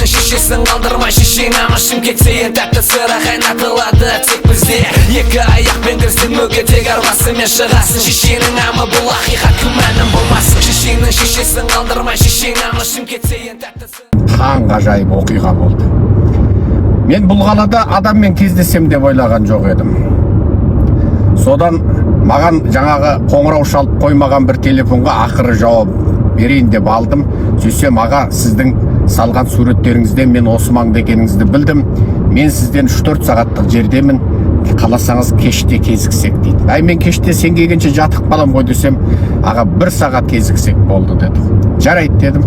Шешенің шешесін қалдырмай шешең амышын кетсе ең тәтті сыра қайнатылады тек бізде. Екі аяқпен кірсең мүгедек арбасымен шығасың. Шешенің амы бұл ақиқат, күмәнің болмасын. Шешенің шешесін қалдырмай шешең амышын кетсе ең тәтті сыра. Қан ғажайып оқиға болды. Мен бұл қалада адаммен кездесем деп ойлаған жоқ едім. Содан маған жаңағы қоңырау шалып қоймаған бір телефонға ақыры жауап берейін деп алдым. Сөйтсем, аға, сіздің салған суреттеріңізден мен осы маңда екеніңізді білдім. Мен сізден 3-4 сағаттық жердемін. Қаласаңыз кеште кезіксек дейді. Ай, мен кеште сен келгенше жатып қалам ғой десем, аға 1 сағат кезіксек болды деді. Жарайды дедім.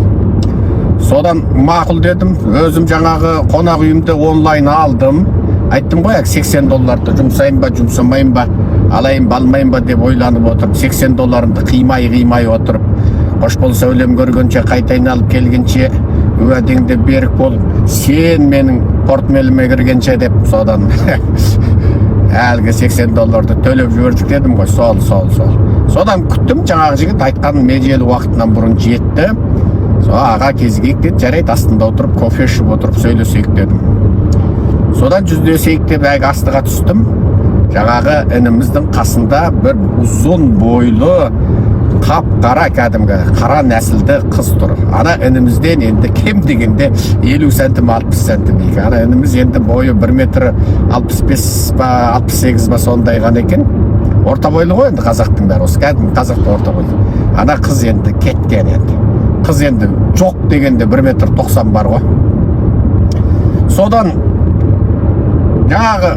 Содан мақұл дедім. Өзім жаңағы қонақ үйімді онлайн алдым. Айттым ғой, $80 жұмсайын ба, жұмсамайын ба, алайын ба, алмайын ба деп ойланып отырып, $80 қимай отырып, қош болса өлем көргенше, қайтайын алып келгенше, уәдеңді берік бол, сен менің портмеліме кіргенше деп, содан әлгі $80 төлеп жібердік дедім ғой. Сол. Содан күттім, жаңағы жігіт айтқан межелі уақытынан бұрын жетті. Аға кезігейік деді, жарайды, астында отырып, кофе ішіп отырып сөйлесейік дедім. Содан жүздесейік деп астыға түстім. Жаңағы ініміздің қасында бір ұзын бойлы, қап-қара кәдімгі қара нәсілді қыз тұр. Ана інімізден енді кем дегенде 50 сантим 60 сантим дейік. Ана ініміз енді бойы 1 метр 65 ба 68 ба сондай ғана екен. Орта бойлы ғой енді қазақтың бәрі, осы кәдімгі қазақта орта бойлы. Ана қыз енді кеткен енді. Қыз енді жоқ дегенде 1 метр 90 бар ғой. Содан жаңағы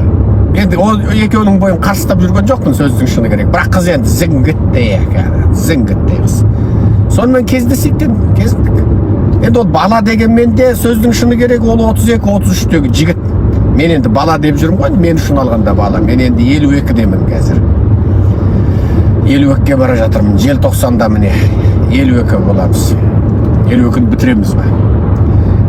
енді екеуінің бойын қарыстап жүрген жоқпын, сөздің шыны керек. Бірақ қыз енді зіңгіттей қыз. Сонымен кездесейік дедім, кездік. Енді ол бала дегенмен де сөздің шыны керек, ол 32-33-тегі жігіт. Мен енді бала деп жүрмін ғой, мен үшін алғанда бала. Мен енді 52-демін қазір. 52-ге бара жатырмын. Желтоқсанда міне 52 боламыз. 52-ні бітіреміз ба?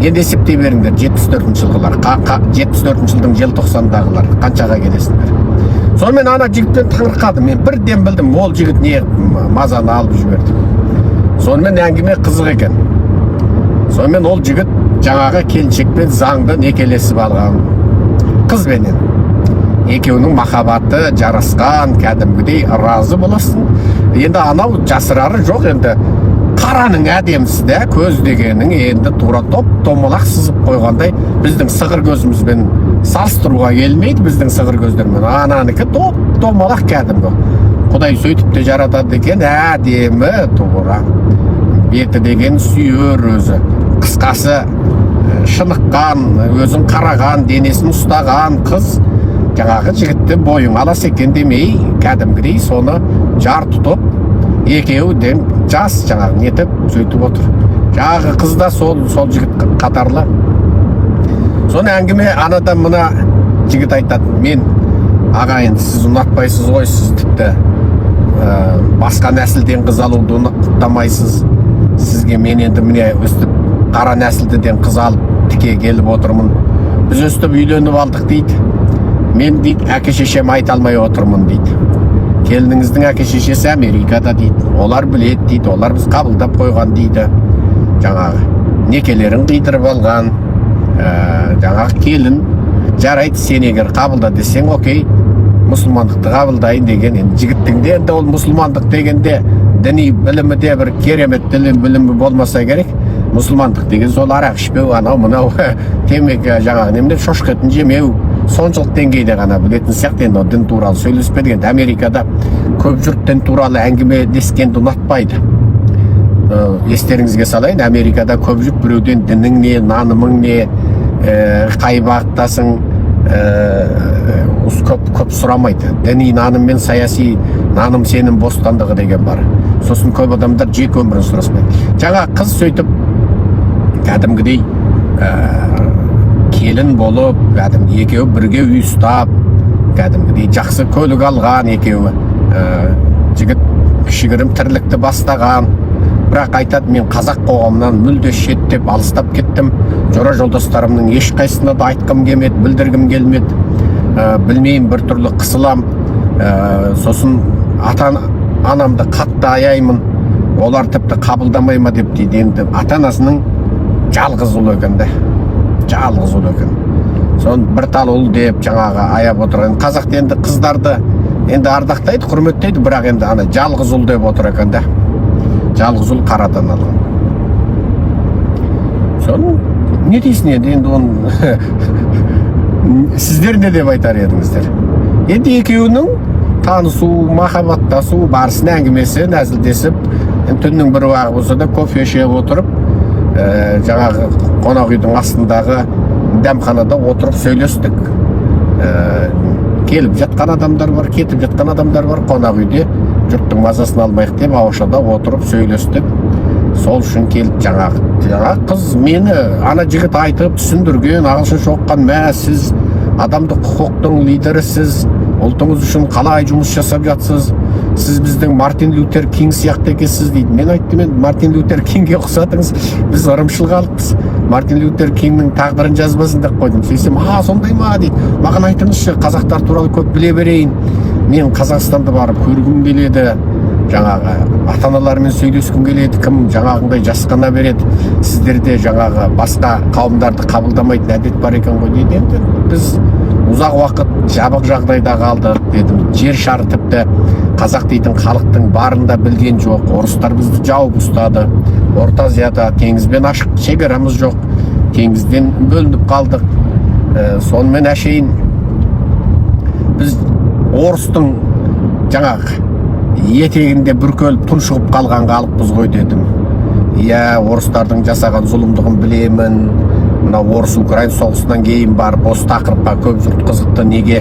Енді есептей беріңдер, 74-ші жылғылар, 74-ші жылдың желтоқсандағылар, қаншаға келесіңдер. Сонымен ана жігітпен таңырқадым. Мен бірден білдім, ол жігіт не мазаны алып жіберді. Сонымен әңгіме қызық екен. Сонымен ол жігіт жаңағы келіншекпен заңды некелесіп алған қызбенен. Екеуінің махаббаты жарасқан, кәдімгідей разы боласың. Енді анау жасырары жоқ, енді қараның әдемісі де, көз дегенің енді тура топ-томалақ сызып қойғандай, біздің сығыр көзімізбен салыстыруға келмейді, біздің сығыр көздермен. Ананікі топ-томалақ кәдімгі. Құдай сөйтіп те жаратады екен, әдемі тура. Беті деген сүйер өзі. Қысқасы шыныққан, өзін қараған, денесін ұстаған қыз, жаңағы жігітті бойың алас екен демей, кәдімгідей соны жар тұтып, екеуден жас жаңағы нетіп сөйтіп отыр. Жаңағы қыз да сол жігіт қатарлы. Соны әңгіме анадан мына жігіт айтады, мен аға енді сіз ұнатпайсыз ғой, сіз тіпті басқа нәсілден қыз алуды ұнатамайсыз. Сізге мен енді міне өстіп қара нәсілдіден қыз алып тіке келіп отырмын. Біз өстіп үйленіп алдық дейді. Мен дейді әке шешем айта алмай отырмын дейді. Келініңіздің әке шешесі Америкада дейді. Олар білет дейді, олар біз қабылдап қойған дейді. Жаңағы некелерін қидырып алған. Жаңағы келін жарайды, сен егер қабылда десең, окей, мұсылмандықты қабылдайын деген. Енді жігіттің де енді ол мұсылмандық дегенде діни білімі де бір керемет білімі болмаса керек. Мұсылмандық деген сол арақ ішпеу, анау мынау темекі жаңағы немене шошқа етін жемеу. Соншалық деңгейде ғана білетін сияқты. Енді дін туралы сөйлеспеді. Енді Америкада көп жұрт дін туралы әңгіме дескенді ұнатпайды. Естеріңізге салайын, Америкада көп жұрт біреуден дінің не, нанымың не, қай бағыттасың, көп сұрамайды. Діни наным мен саяси наным сенің бостандығы деген бар. Сосын көп адамдар жеке өмірін сұраспайды. Жаңа қыз сөйтіп кәдімгідей келін болып, кәдімгі екеуі бірге үй ұстап, кәдімгідей жақсы көлік алған екеуі. Жігіт кішігірім тірлікті бастаған. Бірақ айтады, мен қазақ қоғамынан мүлде шеттеп алыстап кеттім. Жора жолдастарымның ешқайсысына да айтқым келмеді, білдіргім келмеді. Білмеймін, бір түрлі қысылам. Сосын ата-анамды қатты аяймын. Олар тіпті қабылдамай ма деп дейді. Енді ата-анасының жалғыз ұлы екен де. жалғыз ұл екен. Сон бір тал ұл деп жаңағы аяп отырған. Қазақта енді қыздарды енді ардақтайды, құрметтейді, бірақ енді ана жалғыз ұл деп отыр екен да. Жалғыз ұл қарадан алған. Соны не дейсің енді оны сіздер не деп айтар едіңіздер? Енді екеуінің танысу, махаббаттасу барысын әңгімесі, нәзілдесіп, түннің бір уақыты болса да кофе ішіп отырып, жаңағы қонақ үйдің астындағы дәмханада отырып сөйлестік. Келіп жатқан адамдар бар, кетіп жатқан адамдар бар, қонақ үйде жұрттың мазасын алмайық деп ауашада отырып сөйлестік. Сол үшін келіп жаңағы қыз мені ана жігіт айтып түсіндірген, ағылшынша оқыған, мә сіз адамдық құқықтың лидерісіз, ұлтыңыз үшін қалай жұмыс жасап жатсыз, сіз біздің Мартин Лютер Кинг сияқты екенсіз дейді. Мен айттым, енді Мартин Лютер Кингге ұқсатыңыз, біз ырымшыл қалыппыз, Мартин Лютер Кингнің тағдырын жазбасын деп қойдым. Сөйтсем, сондай ма дейді. Маған айтыңызшы, қазақтар туралы көп біле берейін, мен Қазақстанды барып көргім келеді, жаңағы ата-аналармен сөйлескім келеді, кім жаңағындай жасқана береді, сіздерде жаңағы басқа қауымдарды қабылдамайтын әдет бар екен ғой дейді. Енді біз ұзақ уақыт жабық жағдайда қалдық дедім. Жер шары тіпті қазақ дейтін халықтың барында білген жоқ. Орыстар бізді жауып ұстады. Орта Азияда теңізбен ашық шекарамыз жоқ. Теңізден бөлініп қалдық. Сонымен әшейін біз орыстың жаңағы етегінде бүркеліп тұншығып қалған халықпыз ғой дедім. Иә, орыстардың жасаған зұлымдығын білемін. Мына орыс-украин соғысынан кейін барып осы тақырыпқа көп жұрт қызықты, неге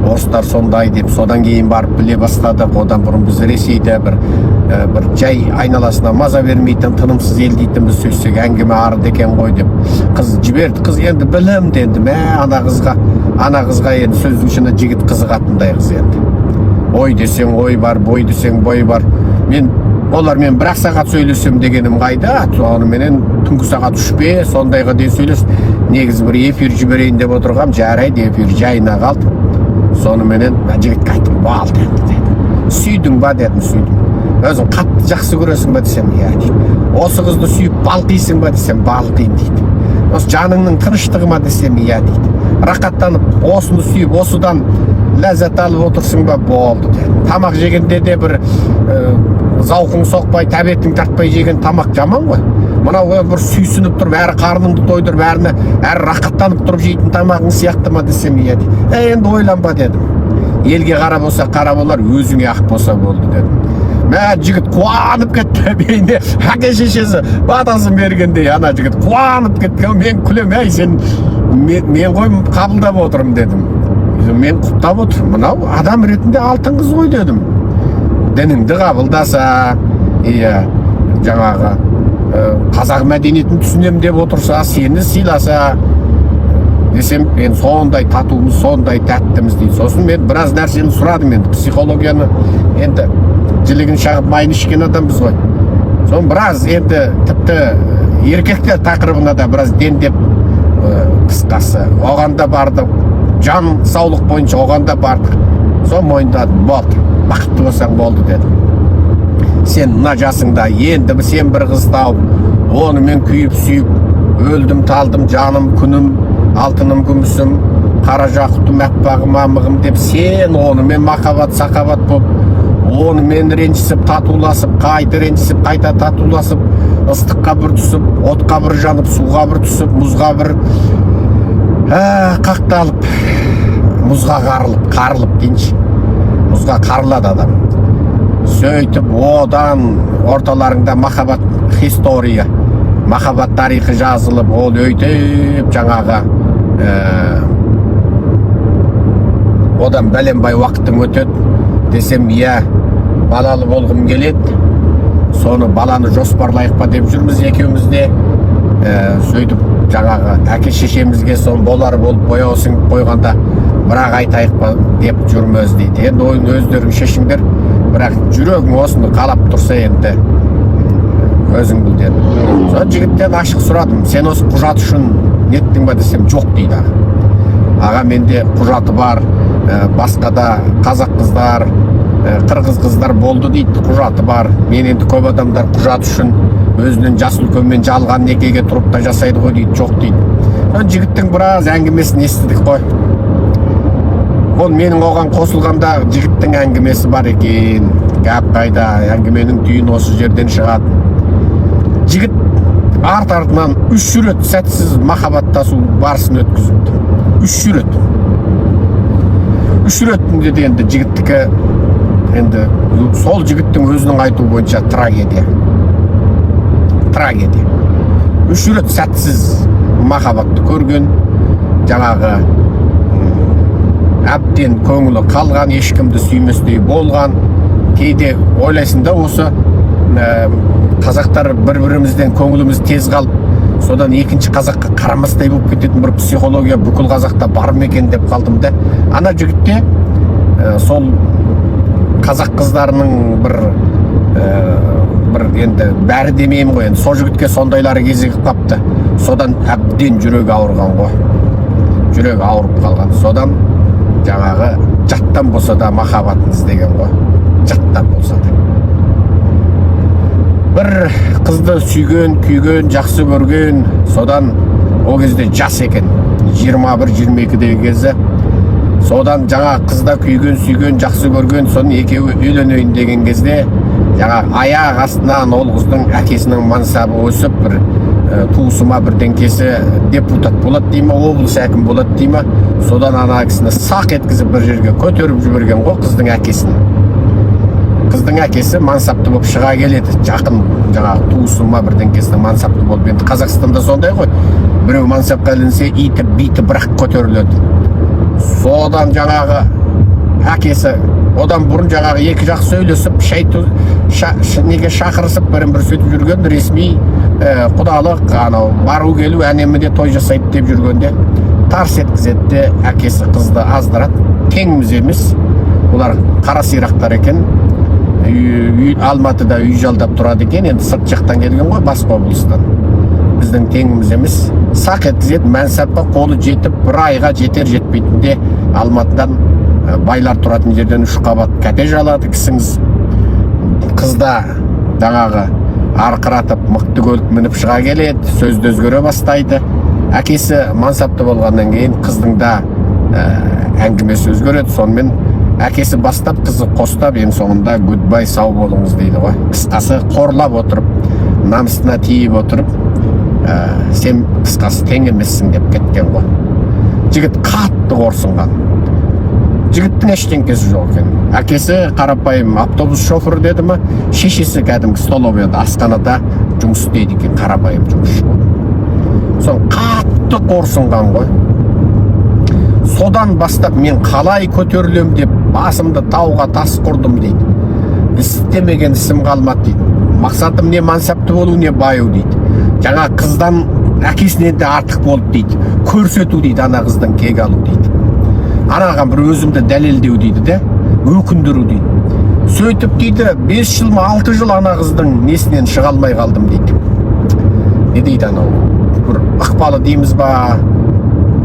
орыстар сондай деп, содан кейін барып біле бастадық. Одан бұрын біз Ресейде бір жай айналасына маза бермейтін, тынымсыз ел дейтінбіз, сөзсек әңгіме арыды екен ғой деп қыз жіберді. Қыз енді білім деді, ана қызға енді сөздің шыны жігіт қызығатындай қыз енді. Ой десең ой бар, бой десең бой бар. Мен олармен бір сағат сөйлесем дегенім қайда, соныменен түнгі сағат 3-пе сондайға дейін сөйлес. Негізі бір эфир жіберейін деп отырғам, жарайды, эфир жайына қалды. Соныменен жігітке айттым, болды енді деді. Сүйдің ба дедім, сүйдім. Өзің қатты жақсы көресің ба десем, иә дейді. Осы қызды сүйіп балқисың ба десем, балқиын дейді. Осы жаныңның тыныштығы ма десем, иә дейді. Рақаттанып осыны сүйіп, осыдан ләззат алып отырсың ба, болды деді. Тамақ жегенде де бір зауқың соқпай, тәбетің тартпай жеген тамақ жаман ғой. Мынау бір сүйсініп тұрып, әрі қарныңды тойдырып, әрі рақаттанып тұрып жейтін тамағың сияқты ма десем, иә дейді. Енді ойланба дедім. Елге қара болса қара болар, өзіңе ақ болса болды дедім. Жігіт қуанып кетті, бейне әке шешесі батасын бергендей, ана жігіт қуанып кетті. Мен күлем, мен ғой қабылдап отырмын дедім. Мен құптап отырмын, мынау адам ретінде алтын қыз ғой дедім. Дініңді қабылдаса, жаңағы қазақ мәдениетін түсінем деп отырса, сені сыйласа десем, мен сондай татумыз, сондай тәттіміз дейді. Сосын мен біраз нәрсені сұрадым, енді психологияны, енді жілігін шағып майын ішкен адамбыз ғой. Сон біраз енді тіпті еркектер тақырыбына да біраз дендеп, қысқасы оған да бардық, жан саулық бойынша оған да бардық. Сон мойындадым, болды, бақытты болсаң болды дедім. Сен мына жасыңда енді сен бір қыз тауып, онымен күйіп сүйіп, өлдім талдым жаным күнім, алтыным күмісім, қара жақұтым әппағым мамығым деп, сен онымен махаббат сақабат болып, онымен ренжісіп татуласып, қайта ренжісіп, қайта татуласып, ыстыққа бір түсіп, отқа бір жанып, суға бір түсіп, мұзға бір қақталып, мұзға қарылып дейінші, мұзға қарылады адам. Сөйтіп, одан орталарыңда махаббат история, махаббат тарихы жазылып, ол өйтіп жаңағы одан бәленбай уақытың өтеді десем, иә, балалы болғым келеді. Соны баланы жоспарлайық па деп жүрміз екеумізде. Сөйтіп жаңағы әке шешемізге сон болар болып бояусын қойғанда бірақ айтайық па деп жүрміз дейді. Енді ойын өздерің шешіңдер, бірақ жүрегің осыны қалап тұрса енді өзің біл дедім. Сол жігіттен ашық сұрадым, сен осы құжат үшін неттің ба десем, жоқ дейді. Аға, менде құжаты бар, басқа да қазақ қыздар, қырғыз қыздар болды дейді, құжаты бар. Мен енді көп адамдар құжат үшін өзінен жас үлкенмен жалған некеге тұрып та жасайды ғой дейді, жоқ дейді. Жігіттің біраз әңгімесін естідік қой. Ол менің оған қосылғанда жігіттің әңгімесі бар екен. Гәп қайда, әңгіменің түйін осы жерден шығады. Жігіт артынан 3 рет сәтсіз махаббаттасу барысын өткізіпті. 3 рет. 3 ретінде де енді жігіттікі, енді сол жігіттің өзінің айтуы бойынша трагедия. 3 рет сәтсіз махаббатты көрген, жаңағы әбден көңілі қалған, ешкімді сүйместей болған. Кейде ойлайсың да, осы қазақтар бір-бірімізден көңіліміз тез қалып, содан екінші қазаққа қарамастай болып кететін бір психология бүкіл қазақта бар ма екен деп қалдым да. Ана жігітте сол қазақ қыздарының бір енді бәрі демеймін ғой, енді сол жігітке сондайлары кезігіп қапты. Содан әбден жүрегі ауырған ғой. Жүрегі ауырып қалған. Содан жаңағы жаттан болса да махаббатын іздеген ғой. Жаттан болса да. Бір қызды сүйген, күйген, жақсы көрген, содан о кезде жас екен. 21-22-дегі кезі. Содан жаңа қызда күйген, сүйген, жақсы көрген, соның екеуі үйленейін деген кезде жаңа аяқ астынан ол қыздың әкесінің мансабы өсіп, бір туысыма бір денкесі депутат болады дейма, облыс әкім болады дейма. Содан ана кісіні сақ еткізіп бір жерге көтеріп жіберген ғой қыздың әкесін. Қыздың әкесі мансапты болып шыға келеді. Жақын жаңағы туысыма бір денкесінің мансапты болып. Енді Қазақстанда сондай ғой. Біреу мансапқа ілінсе, иті биті бірақ көтеріледі. Содан жаңағы әкесі одан бұрын жаңағы екі жақ сөйлесіп, неге шақырысып бірін-бір сөйтіп жүрген, ресми құдалық, бару келу, әнемі де той жасайды деп жүргенде тарс еткізеді де әкесі қызды аздырады. Теңіміз емес, олар қара сирақтар екен. Алматыда үй жалдап тұрады екен, енді сырт жақтан келген ғой, басқа облыстан. Біздің теңіміз емес, сақ еткізеді, мәнсапқа қолы жетіп, бір айға жетер жетпейтінде Алматыдан байлар тұратын жерден 3 қабат коттедж алады кісіңіз. Қызда жаңағы арқыратып мықты көлік мініп шыға келеді, сөзді өзгере бастайды. Әкесі мансапты болғаннан кейін қыздың да әңгімесі өзгереді. Сонымен әкесі бастап, қызы қостап, ең соңында гудбай, сау болыңыз дейді ғой. Қысқасы қорлап отырып, намысына тиіп отырып, сен қысқасы тең емессің деп кеткен ғой. Жігіт қатты қорсынған. Жігіттің ештеңкесі жоқ екен. Әкесі қарапайым автобус шофері деді ма, шешесі кәдімгі столовыйда, асханада жұмыс істейді екен, қарапайым жұмысшы болып. Соң қатты қорсынған ғой. Содан бастап мен қалай көтерілем деп басымды тауға тас құрдым дейді. Істемеген ісім қалмады дейді. Мақсатым не мансапты болу, не баю дейді. Жаңа қыздан әкесінен де артық болып дейді. Көрсету дейді, ана қыздан кек алу дейді. Анаған бір өзімді дәлелдеу дейді де, өкіндіру дейді. Сөйтіп дейді, 5 жыл ма 6 жыл ана қыздың несінен шыға алмай қалдым дейді. Не дейді анау? Бір ықпалы дейміз ба,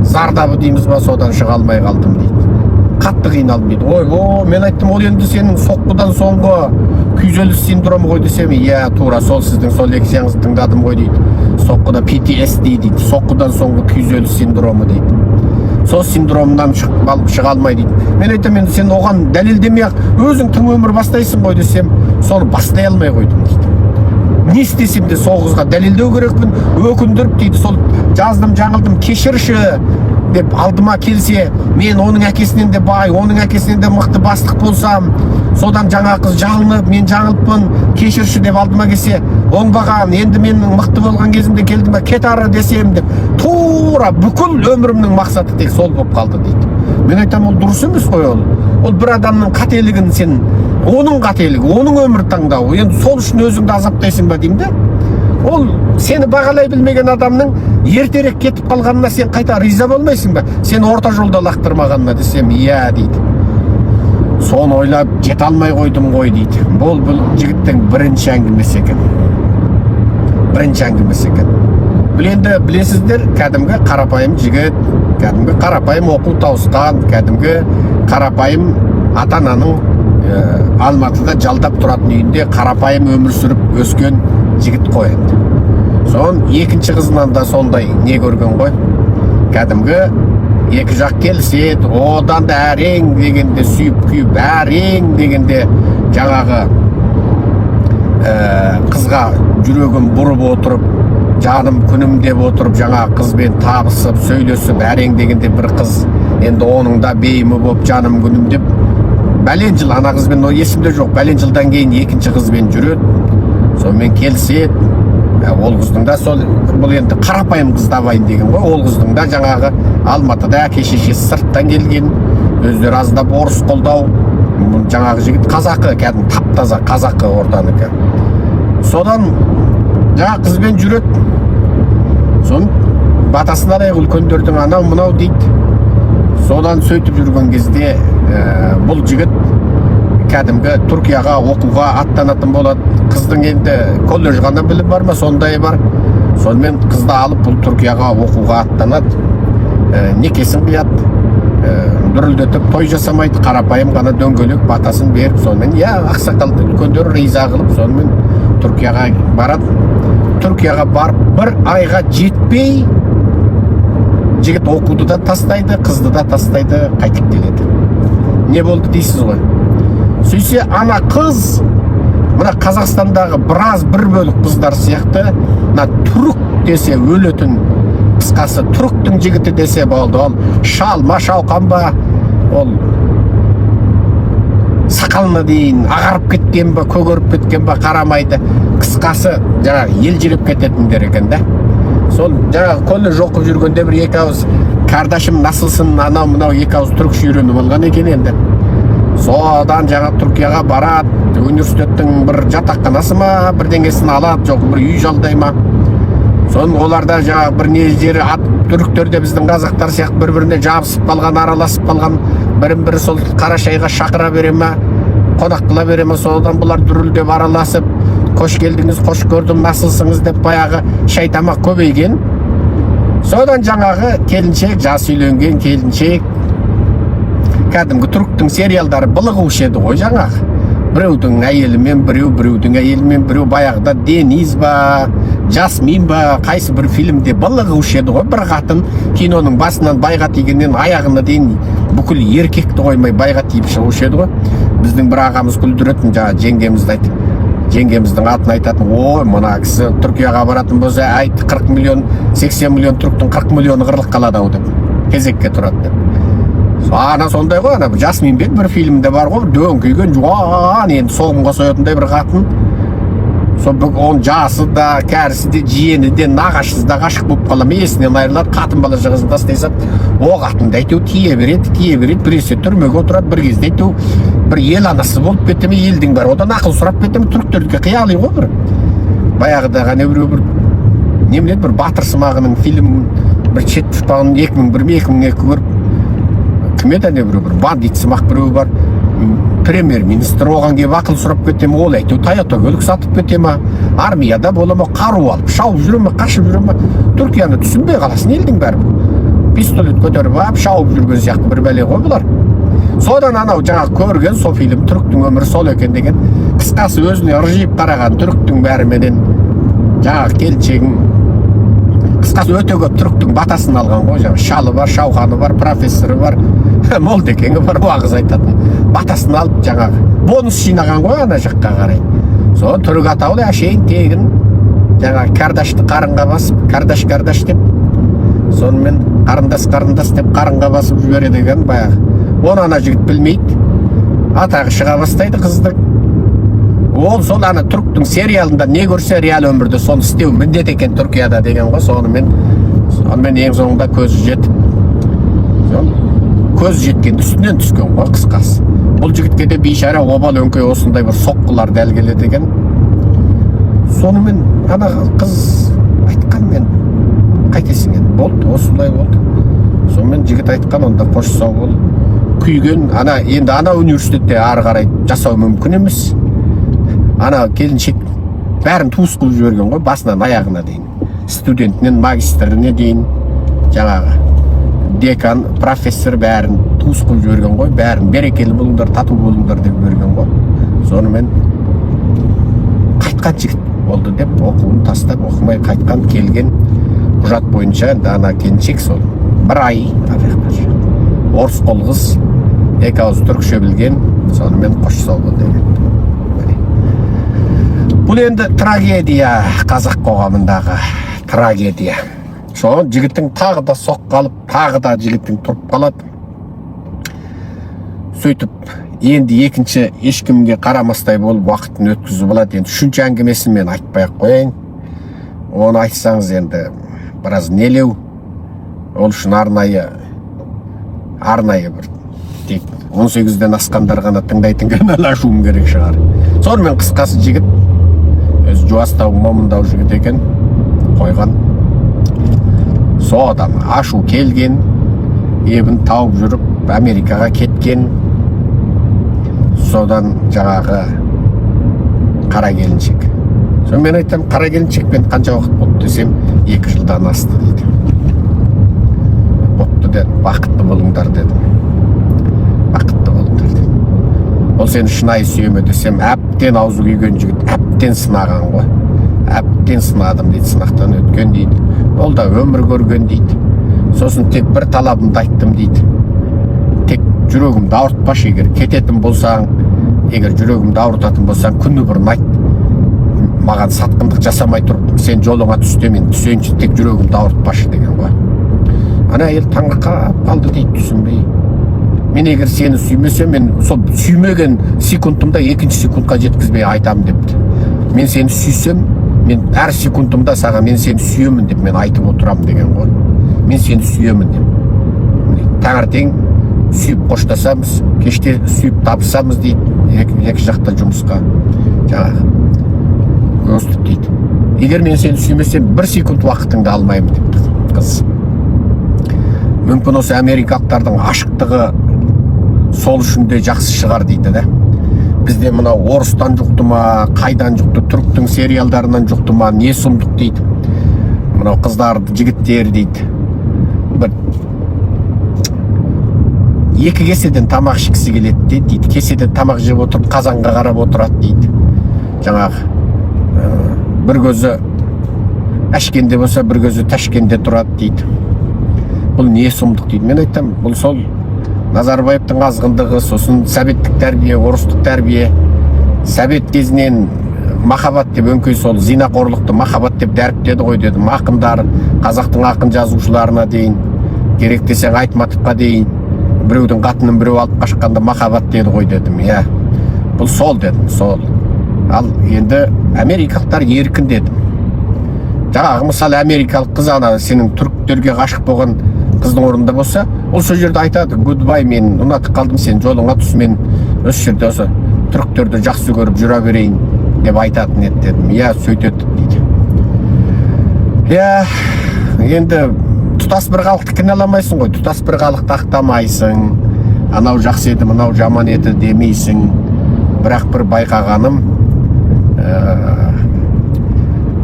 зардабы дейміз ба, содан шыға алмай қалдым дейді. Қатты қиналдым дейді. Ой, мен айттым, ол енді сенің соққыдан соңғы күйзеліс синдромы ғой десем, иә, тура сол сіздің сол лекцияңызды тыңдадым ғой дейді. Соққыда PTSD дейді, соққыдан соңғы күйзеліс синдромы дейді. Сол синдромнан шыға алмай дейді. Мен айтам, енді сен оған дәлелдемей-ақ өзің тың өмір бастайсың ғой десем, соны бастай алмай қойдым дейді. Не істесем де сол қызға дәлелдеу керекпін, өкіндіріп дейді, сол жаздым, жаңылдым, кешірші деп алдыма келсе, мен оның әкесінен де бай, оның әкесінен де мықты бастық болсам, содан жаңа қыз жаңылып, мен жаңылыппын, кешірші деп алдыма келсе, оңбаған, енді менің мықты болған кезімде келді ма, кет ары десем деп, тура бүкіл өмірімнің мақсаты тек сол болып қалды дейді. Мен айтам, ол дұрыс емес қой ол. Ол бір адамның қателігін сен, оның қателігі, оның өмір таңдауы, енді сол үшін өзіңді азаптайсың ба деймін де. Ол сені бағалай білмеген адамның ертерек кетіп қалғанына сен қайта риза болмайсың ба? Сен орта жолда лақтырмағанына десем, иә дейді. Соны ойлап жете алмай қойдым ғой дейді. Бұл жігіттің бірінші әңгімесі екен. Енді білесіздер, кәдімгі қарапайым жігіт, кәдімгі қарапайым оқу тауысқан, кәдімгі қарапайым ата-ананың Алматыда жалдап тұратын үйінде қарапайым өмір сүріп өскен жігіт қой енді. Соң екінші қызынан да сондай не көрген ғой. кәдімгі екі жақ келіседі, одан да әрең дегенде сүйіп күйіп, әрең дегенде жаңағы қызға жүрегін бұрып отырып, жаным күнім деп отырып, жаңағы қызбен табысып, сөйлесіп, әрең дегенде бір қыз енді оның да бейімі болып, жаным күнім деп бәлен жыл ана қызбен, есімде жоқ, бәлен жылдан кейін екінші қызбен жүреді, сонымен келіседі. Ол қыздың да сол, бұл енді қарапайым қыз табайын деген ғой. Ол қыздың да жаңағы Алматыда әке шешесі сырттан келген, өздері аздап орыс қолдау, жаңағы жігіт қазақы, кәдімгі тап-таза қазақы ортаныкі. Содан жаңағы қызбен жүреді. Соны батасын арай үлкендердің анау мынау дейді. Содан сөйтіп жүрген кезде бұл жігіт кәдімгі Түркияға оқуға аттанатын болады. Қыздың енді колледж ғана білім бар ма, сондай бар. Сонымен қызды алып бұл Түркияға оқуға аттанады. Некесін қияды, дүрілдетіп той жасамайды, қарапайым ғана дөңгелек батасын беріп, сонымен ақсақалды үлкендер риза қылып, сонымен Түркияға барады. Түркияға барып бір айға жетпей жігіт оқуды да тастайды, қызды да тастайды, қайтып келеді. Не болды дейсіз ғой? Сөйтсе ана қыз мына Қазақстандағы біраз бір бөлік қыздар сияқты, мына түрік десе өлетін, қысқасы түріктің жігіті десе болды. Ол шал ма, шауқан ба, ол сақалына дейін ағарып кеткен ба, көгеріп кеткен ба қарамайды. Қысқасы жаңағы елжіреп кететіндер екен да. Сол жаңағы колледж оқып жүргенде бір екі ауыз кардашым насылсын, анау мынау екі ауыз түрікше үйреніп алған екен енді. Содан жаңа Түркияға барады, университеттің бір жатақханасы ма, бірдеңесін алады, жоқ бір үй жалдай ма. Соның оларда жаңа бір не жері түріктерде біздің қазақтар сияқты бір-біріне жабысып қалған, араласып қалған, бірін-бірі сол қара шайға шақыра бере ма, қонақ қыла бере ма. Содан бұлар дүрілдеп араласып, қош келдіңіз, қош көрдім, насылсыңыз деп баяғы шай тамақ көбейген. Содан жаңағы келіншек, жас үйленген келіншек, кәдімгі түріктің сериалдары былығушы еді ғой жаңағы. Біреудің әйелімен, біреудің әйелімен, біреу баяғыда Дениз ба, Жасмин ба, қайсы бір фильмде былығушы еді ғой. Бір қатын киноның басынан байға тигеннен аяғына дейін бүкіл еркекті қоймай байға тиіп шығушы еді ғой. Біздің бір ағамыз күлдіретін, жаңағы жеңгемізді айтып, жеңгеміздің атын айтатын, ой мына кісі Түркияға баратын болса, айт 40 миллион, 80 миллион түріктің 40 миллионы қырылып қалады ау деп, кезекке тұрады деп. Ана сондай ғой, ана Жасминбек бір фильмде бар ғой, дөңкейген жуан, енді соғымға соятындай бір қатын. Сол оның жасы да, кәрісі де, жиені де, нағашысы да ғашық болып қалам, есінен айырылады, қатын бала жағасын тастай сап, о қатынды әйтеу тие береді, біресе түрмеге отырады, бір кезде әйтеу бір ел анасы болып кетеме, елдің бәрі одан ақыл сұрап кетеме, түріктердікі қиялы ғой бір. Баяғыда ғана бір немеледі, бір батыр сымағының фильмін, бір шет пұшпағын 2001-2002 көріп, кім еді әне бір бандит сымақ біреу бар, премьер-министр оған келіп ақыл сұрап кетеме, ол әйтеу Тойота көлік сатып кетеме, армияда бола ма, қару алып, шауып жүре ме, қашып жүре ме, Түркияны түсінбей қаласын елдің бәрі. Пистолет көтеріп алып, шауып жүрген сияқты бір бәле ғой бұлар. Содан анау жаңағы көрген сол фильм түріктің өмірі сол екен деген, қысқасы өзіне ыржиып қараған түріктің бәріменен жаңағы келіншегін, қысқасы өте көп түріктің батасын алған ғой, жаңағы шалы бар, шауқаны бар, профессоры бар, молдекеңі бар, уағыз айтатын, батасын алып жаңағы бонус жинаған ғой ана жаққа қарай. Сол түрік атаулы әшейін тегін жаңағы кардашты қарынға басып, кардаш деп, сонымен қарындас деп қарынға басып жібереді екен баяғы. Оны ана жігіт білмейді, атағы шыға бастайды қыздың. Ол сол ана түріктің сериалында не көрсе реал өмірде соны істеу міндет екен Түркияда деген ғой. Сонымен ең соңында көзі жетіп, көзі жеткен үстінен түскен ғой қысқасы. Бұл жігітке де бейшара обал өңкей осындай бір соққылар дәл келеді екен. Сонымен ана қыз айтқан, мен қайтесің енді, болды, осылай болды. Сонымен жігіт айтқан, онда қош сау бол. Күйген, енді ана университетте ары қарай жасау мүмкін емес. Ана келіншек бәрін туыс қылып жіберген ғой, басынан аяғына дейін. Студентінен магистріне дейін, жаңағы декан, профессор бәрін туыс қылып жіберген ғой, бәрін берекелі болыңдар, тату болыңдар деп жіберген ғой. Сонымен қайтқан жігіт болды деп, оқуын тастап, оқымай қайтқан, келген құжат бойынша ана келіншек сол бір ай орыс қол қыз, екі ауыз түркше білген, сонымен қоштасау болды деген. Бұл енді трагедия, қазақ қоғамындағы трагедия. Соған жігіттің тағы да соққы алып, тағы да жігіттің тұрып қалады. Сөйтіп, енді екінші ешкімге қарамастай болып уақытын өткізу болады. Енді үшінші әңгімесін мен айтпай-ақ қояйын. Оны айтсаңыз енді біраз нелеу. Ол үшін арнайы бір тек 18-ден асқандар ғана тыңдайтын канал ашуым керек шығар. Сонымен қысқасы жігіт өзі жуастау момындау жігіт екен, қойған. Содан ашу келген, ебін тауып жүріп Америкаға кеткен. Содан жаңағы қара келіншек. Содан мен айтам, қара келіншекпен қанша уақыт болды десем, 2 жылдан асты дейді. Бопты дедім, бақытты болыңдар дедім. Бақытты болыңдар дедім. Ол сені шынайы сүйеме десем, әптен аузы күйген жігіт, әптен сынаған ғой. Әптен сынадым дейді, сынақтан өткен дейді. Ол да өмір көрген дейді. Сосын тек бір талабымды айттым дейді. Тек жүрегімді ауыртпашы, егер кететін болсаң, егер жүрегімді ауыртатын болсаң, күні бұрын айт. Маған сатқындық жасамай тұрып, сен жолыңа түсте, мен түсейінші, тек жүрегімді ауыртпашы деген ғой. Ана әйел таңға қалды дейді, түсінбей. Мен егер сені сүймесем, мен сол сүймеген секундымда екінші секундқа жеткізбей айтам депті. Мен сені сүйсем, мен әр секундымда саған мен сені сүйемін деп мен айтып отырам деген ғой. Мен сені сүйемін деп. Таңертең сүйіп қоштасамыз, кеште сүйіп табысамыз дейді, екі жақта жұмысқа. Жаңағы өстіп дейді. Егер мен сені сүймесем, 1 секунд уақытыңды алмаймын депті қыз. Мүмкін осы америкалықтардың ашықтығы сол үшін де жақсы шығар дейді да. Бізде мына орыстан жұқты ма, қайдан жұқты, түріктің сериалдарынан жұқты ма, не сұмдық дейді. Мына қыздарды, жігіттер дейді. Бір 2 кеседен тамақ ішкісі келеді дейді. Кеседен тамақ жеп отырып, қазанға қарап отырады дейді. Жаңағы бір көзі әшкенде болса, бір көзі тәшкенде тұрады дейді. Бұл не сұмдық дейді. Мен айтам, бұл сол Назарбаевтың азғындығы, сосын советтік тәрбие, орыстық тәрбие. Совет кезінен махаббат деп өңкей сол зинақорлықты махаббат деп дәріптеді ғой дедім. Ақындар, қазақтың ақын жазушыларына дейін, керек десең Айтматовқа дейін, біреудің қатынын біреу алып қашқанда махаббат деді ғой дедім. Иә, бұл сол дедім, сол. Ал енді америкалықтар еркін дедім. Жаңағы мысалы америкалық қыз ана сенің түріктерге ғашық болған қыздың орнында болса, ол сол жерде айтады, goodbye, мен ұнатып қалдым, сен жолыңа түс, мен осы жерде осы түріктерді жақсы көріп жүре берейін деп айтатын еді дедім. Иә, сөйтеді дейді. Иә, енді тұтас бір халықты кінәламайсың ғой, тұтас бір халықты ақтамайсың. Анау жақсы еді, мынау жаман еді демейсің. Бірақ бір байқағаным,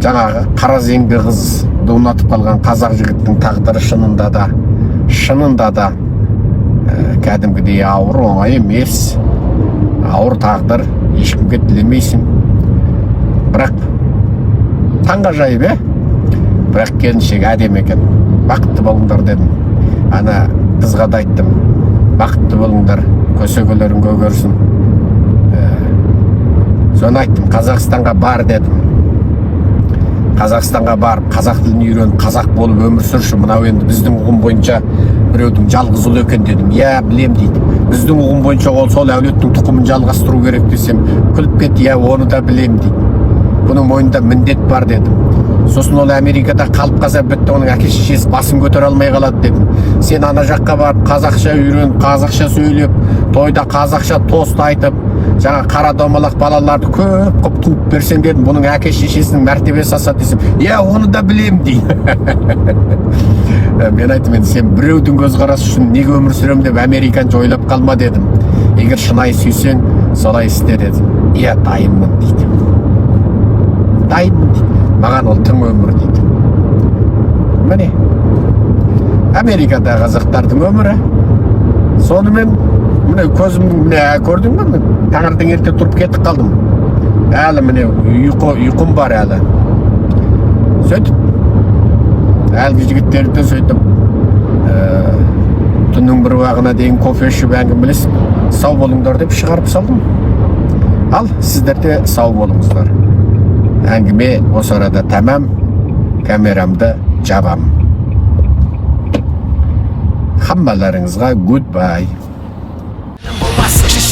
жаңағы қара зеңгі қызды ұнатып қалған қазақ жігіттің тағдыры шынында да кәдімгідей ауыр, оңай емес. Ауыр тағдыр, ешкімге тілемейсің. Бірақ таңғажайып, бірақ келіншек әдемі екен. Бақытты болыңдар дедім. Ана қызға да айттым, бақытты болыңдар, көсегелерің көгерсін. Соны айттым, Қазақстанға бар дедім. Қазақстанға барып, қазақ тілін үйреніп, қазақ болып өмір сүрші. Мынау енді біздің ұғым бойынша біреудің жалғыз ұлы екен дедім. Иә, білем дейді. Біздің ұғым бойынша ол сол әулеттің тұқымын жалғастыру керек десем, күліп кетті. Иә, оны да білем дейді. Бұның мойнында міндет бар дедім. Сосын ол Америкада қалып қалса бітті, оның әке-шешесі басын көтере алмай қалады дедім. Сен ана жаққа барып, қазақша үйреніп, қазақша сөйлеп, тойда қазақша тост айтып, жаңа қара домалақ балаларды көп қып туып берсең дедім, бұның әке-шешесінің мәртебесі асады десем, иә, оны да білем дейді. Мен айтым, сен біреудің көзқарасы үшін неге өмір сүрем деп американша ойлап қалма дедім. Егер шынайы сүйсең, солай істе дедім. Иә, дайынмын дейді. Дайынмын дейді. Маған ол тың өмір дейді. Міне, Америкада қазақтардың өмірі. Сонымен, міне көзімнің, міне көрдің бе? Таңертең ерте тұрып кетіп қалдым. Әлі міне ұйқым бар әлі. Сөйтіп, әлгі жігіттерді сөйтіп bir убагына дейин кофе ішіп әңгімелесіп сау болыңдар деп шығарып салдым. Ал сіздер де сау болыңыздар. Әңгіме осы арада тәмам. Камерамды жабам. Хаммаларыңызға goodbye.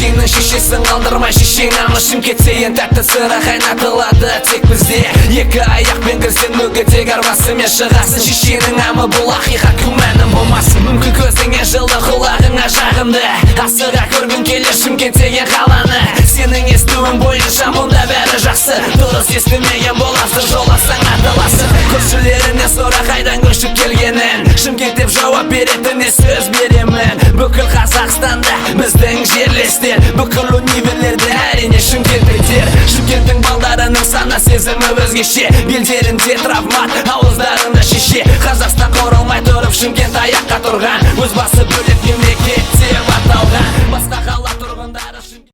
Шишенің шешесін қалдырмай шишенамы Шымкент сейін тәтті сыра қайнатылады тек бізде Екі аяқпен кірсен мүгедек арбасымен шығасың Шишенің амы бұл ақиқат күмәнің болмасын Мүмкін көзіңе жылды құлағыңа жағымды Асыға көргің келер Шымкент деген қаланы Сенің естуің бойынша мұнда бәрі жақсы Дұрыс естімеген боласың жоласаң атыласың Көршілеріне сұра қайдан көшіп келгенін Шымкент деп жауап беретіне сөз беремін Бүкіл Қазақстанда біздің жерлестер Бүкіл универлерде әрине шымкенттіктер Шымкенттің балдарының сана сезімі өзгеше Белдерінде травмат, ауыздарында шеше Қазақстан құрылмай тұрып Шымкент аяққа тұрған Өз басы бөлек мемлекет